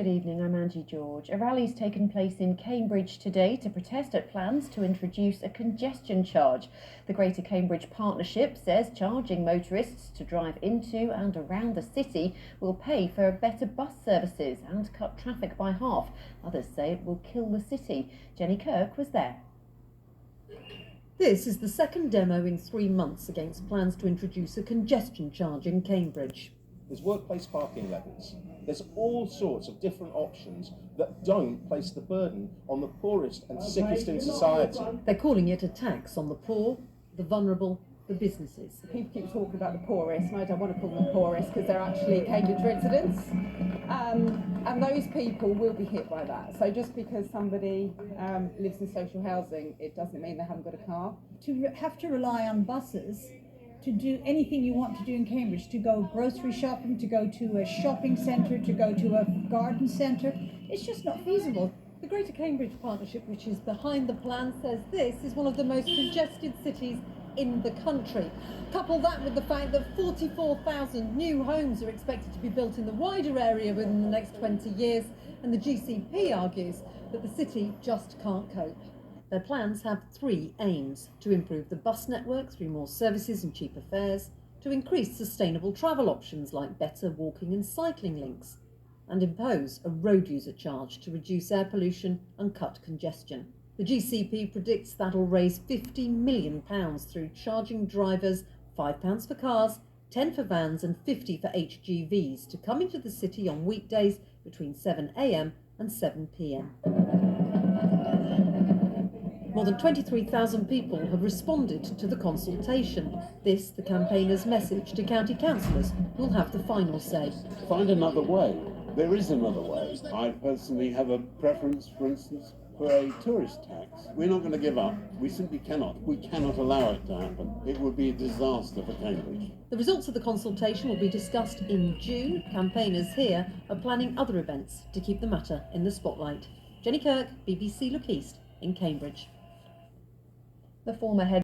Good evening, I'm Angie George. A rally's taken place in Cambridge today to protest at plans to introduce a congestion charge. The Greater Cambridge Partnership says charging motorists to drive into and around the city will pay for better bus services and cut traffic by half. Others say it will kill the city. Jenny Kirk was there. This is the second demo in 3 months against plans to introduce a congestion charge in Cambridge. There's workplace parking levies. There's all sorts of different options that don't place the burden on the poorest and sickest in society. They're calling it a tax on the poor, the vulnerable, the businesses. People keep talking about the poorest, and I don't want to call them poorest because they're actually Cambridge residents. And those people will be hit by that. So just because somebody lives in social housing, it doesn't mean they haven't got a car. To have to rely on buses to do anything you want to do in Cambridge, to go grocery shopping, to go to a shopping centre, to go to a garden centre, it's just not feasible. The Greater Cambridge Partnership, which is behind the plan, says this is one of the most congested cities in the country. Couple that with the fact that 44,000 new homes are expected to be built in the wider area within the next 20 years, and the GCP argues that the city just can't cope. Their plans have 3 aims: to improve the bus network through more services and cheaper fares, to increase sustainable travel options like better walking and cycling links, and impose a road user charge to reduce air pollution and cut congestion. The GCP predicts that'll raise £50 million through charging drivers £5 for cars, 10 for vans and 50 for HGVs to come into the city on weekdays between 7 a.m. and 7 p.m. More than 23,000 people have responded to the consultation. This, the campaigners' message to county councillors, who'll have the final say. Find another way. There is another way. I personally have a preference, for instance, for a tourist tax. We're not going to give up. We simply cannot. We cannot allow it to happen. It would be a disaster for Cambridge. The results of the consultation will be discussed in June. Campaigners here are planning other events to keep the matter in the spotlight. Jenny Kirk, BBC Look East in Cambridge. The former head